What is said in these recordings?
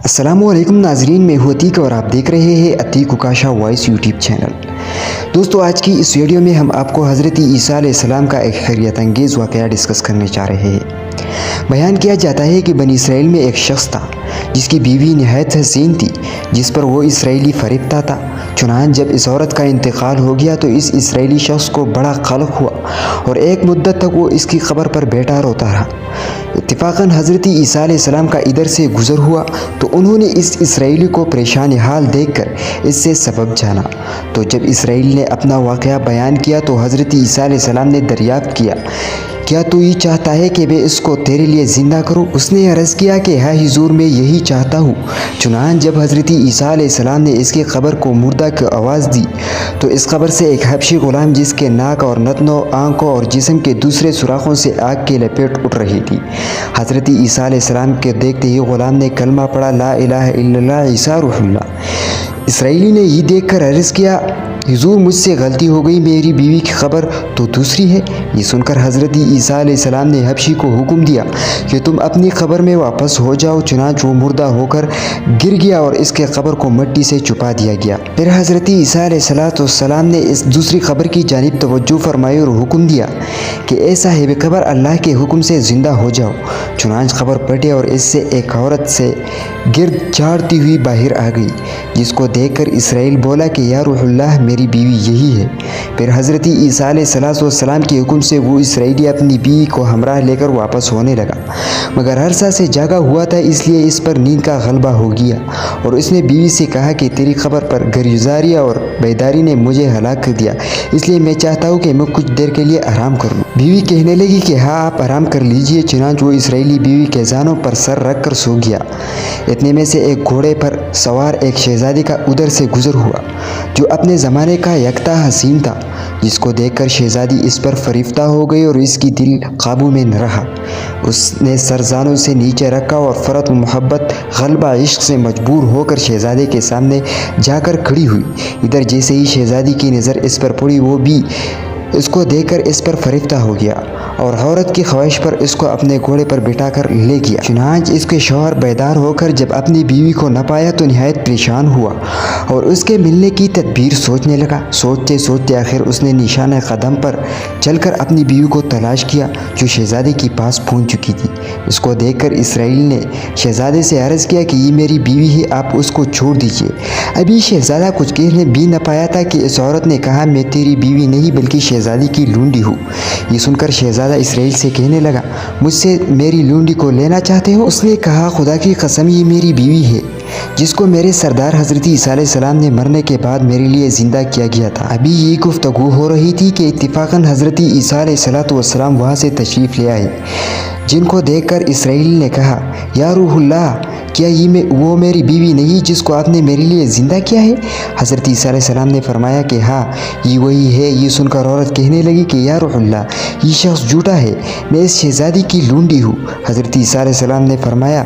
अस्सलामुअलैकुम नाजरीन, मैं हूं अतीक और आप देख रहे हैं अतीक उकाशा वॉइस यूट्यूब चैनल। दोस्तों, आज की इस वीडियो में हम आपको हज़रत ईसा अलैहिस्सलाम का एक खैरियत अंगेज़ वाक़या डिस्कस करने जा रहे हैं। बयान किया जाता है कि बनी इसराइल में एक शख्स था जिसकी बीवी नहायत हसीन थी, जिस पर वो इसराइली फरिश्ता था। चुनांच जब इस औरत का इंतकाल हो गया तो इस इसराइली शख्स को बड़ा क़ल्क़ हुआ और एक मुद्दत तक वो इसकी क़ब्र पर बैठा रोता रहा। इत्तिफ़ाक़न हज़रत ईसा अलैहिस्सलाम का इधर से गुज़र हुआ तो उन्होंने इस इसराइली को परेशान हाल देखकर इससे सबब जाना। तो जब इसराइल ने अपना वाक़या बयान किया तो हज़रत ईसा अलैहिस्सलाम ने दरियाफ़्त किया, क्या तू ये चाहता है कि मैं इसको तेरे लिए ज़िंदा करूँ? उसने अर्ज़ किया कि हाँ हुज़ूर, मैं यही चाहता हूँ। चुनांच जब हज़रत ईसा अलैहिस्सलाम ने इसकी क़ब्र को मुर्दा की आवाज़ दी तो इस क़ब्र से एक हबशी ग़ुलाम, जिसके नाक और नतनों, आँखों और जिस्म के दूसरे सुराखों से आग की लपेट उठ रही थी। हज़रत ईसा अलैहिस्सलाम के देखते ही ग़ुलाम ने कलमा पढ़ा, ला इलाहा इल्लल्लाह ईसा रूहुल्लाह। इसराइली ने ये देखकर अर्ज़ किया, हुज़ूर, मुझसे गलती हो गई, मेरी बीवी की ख़ब्र तो दूसरी है। ये सुनकर हज़रत ईसा अलैहिस्सलाम ने हबशी को हुक्म दिया कि तुम अपनी क़ब्र में वापस हो जाओ। चुनांच वो मुर्दा होकर गिर गया और इसके क़ब्र को मिट्टी से छुपा दिया गया। फिर हज़रत ईसा अलैहिस्सलाम ने इस दूसरी क़ब्र की जानिब तवज्जो फरमाई और हुक्म दिया कि ऐ साहिब क़ब्र, अल्लाह के हुक्म से ज़िंदा हो जाओ। चुनांच क़ब्र फटे और इससे एक औरत से गिर्द झाड़ती हुई बाहर आ गई, जिसको देखकर इसराइल बोला कि या रूहुल्लाह, मेरी बीवी यही है। फिर हज़रत ईसा अलैहिस्सलाम के हुक्म से वो इसराइली अपनी बीवी को हमराह लेकर वापस होने लगा, मगर अरसा से जागा हुआ था, इसलिए इस पर नींद का गलबा हो गया और उसने बीवी से कहा कि तेरी क़ब्र पर गुज़ारी और बेदारी ने मुझे हलाक कर दिया, इसलिए मैं चाहता हूँ कि मैं कुछ देर के लिए आराम कर लूँ। बीवी कहने लगी कि हाँ, आप आराम कर लीजिए। चुनांच वो इसराइली बीवी के जानों पर सर रख कर सो गया। इतने में से एक घोड़े पर सवार एक शहज़ादी का उधर से गुज़र हुआ, जो अपने ज़माने का यकता हसीन था, जिसको देखकर शहज़ादी इस पर फरिफ्ता हो गई और इसकी दिल काबू में न रहा। उसने सरजानों से नीचे रखा और फ़रत मोहब्बत गलबा इश्क से मजबूर होकर शहज़ादे के सामने जाकर खड़ी हुई। इधर जैसे ही शहज़ादी की नज़र इस पर पड़ी, वो भी इसको देखकर इस पर फरिफ्ता हो गया और औरत की ख्वाहिश पर इसको अपने घोड़े पर बिठाकर ले गया। चुनांच इसके शौहर बेदार होकर जब अपनी बीवी को न पाया तो निहायत परेशान हुआ और उसके मिलने की तदबीर सोचने लगा। सोचते सोचते आखिर उसने निशाने कदम पर चलकर अपनी बीवी को तलाश किया, जो शहज़ादे के पास पहुंच चुकी थी। इसको देखकर इसराइल ने शहज़ादे से अर्ज़ किया कि ये मेरी बीवी है, आप उसको छोड़ दीजिए। अभी शहज़ादा कुछ कहने भी न पाया था कि इस औरत ने कहा, मैं तेरी बीवी नहीं बल्कि शहज़ादी की लूंडी हूँ। ये सुनकर शहज़ादा इसराइल से कहने लगा, मुझसे मेरी लूंडी को लेना चाहते हो? उसने कहा, खुदा की कसम, ये मेरी बीवी है, जिसको मेरे सरदार हज़रत ईसा अलैहिस्सलाम ने मरने के बाद मेरे लिए ज़िंदा किया गया था। अभी ये गुफ्तगू हो रही थी कि इत्तिफ़ाक़न हज़रत ईसा अलैहिस्सलाम वहाँ से तशरीफ़ ले आए, जिनको देखकर इसराइल ने कहा, या रूहुल्लाह, क्या ये वो मेरी बीवी नहीं जिसको आपने मेरे लिए ज़िंदा किया है? हज़रत ईसा अलैहिस्सलाम ने फरमाया कि हाँ, ये वही है। ये सुनकर औरत कहने लगी कि या रूहुल्लाह, ये शख्स झूठा है, मैं इस शहज़ादी की लूंडी हूँ। हज़रत ईसा अलैहिस्सलाम ने फरमाया,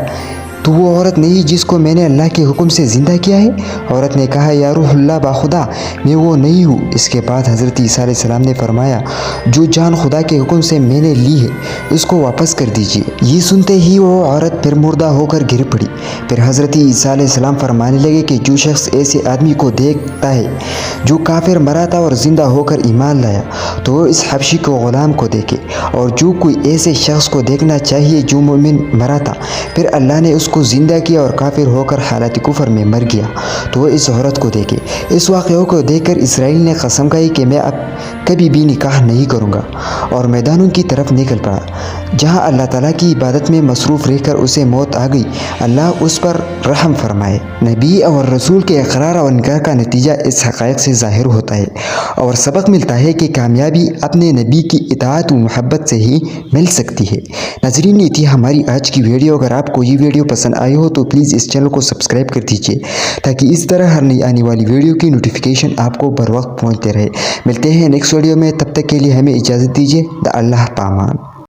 तो वो औरत नहीं जिसको मैंने अल्लाह के हुक्म से ज़िंदा किया है? औरत ने कहा, या रूहुल्लाह, बाखुदा, मैं वो नहीं हूँ। इसके बाद हज़रत ईसा अलैहिस्सलाम ने फरमाया, जो जान खुदा के हुक्म से मैंने ली है, उसको वापस कर दीजिए। ये सुनते ही वो औरत फिर मुर्दा होकर गिर पड़ी। फिर हज़रत ईसा अलैहिस्सलाम फरमाने लगे कि जो शख्स ऐसे आदमी को देखता है जो काफिर मरा था और ज़िंदा होकर ईमान लाया, तो वो इस हबशी को ग़ुलाम को देखे, और जो कोई ऐसे शख्स को देखना चाहिए जो मोमिन मरा था, फिर अल्लाह ने उसको ज़िंदा किया और काफिर होकर हालत कुफर में मर गया, तो वो इस औरत को देखे। इस वाक़े को देखकर इसराइल ने कसम खाई कि मैं अब कभी भी निकाह नहीं करूँगा, और मैदानों की तरफ निकल पड़ा। जहाँ अल्लाह ताला की इबादत में मसरूफ़ रहकर उसे मौत आ गई, अल्लाह उस पर रहम फरमाए। नबी और रसूल के इकरार और इनकार का नतीजा इस हक़ाइक़ से ज़ाहिर होता है और सबक मिलता है कि कामयाबी अपने नबी की इताअत व मोहब्बत से ही मिल सकती है। नाज़रीन, ये थी हमारी आज की वीडियो। अगर आपको ये वीडियो पसंद आई हो तो प्लीज़ इस चैनल को सब्सक्राइब कर दीजिए, ताकि इस तरह हर नई आने वाली वीडियो की नोटिफिकेशन आपको बर वक्त पहुँचते रहे। मिलते हैं नेक्स्ट वीडियो में, तब तक के लिए हमें इजाज़त दीजिए। द अल्लाह पामान।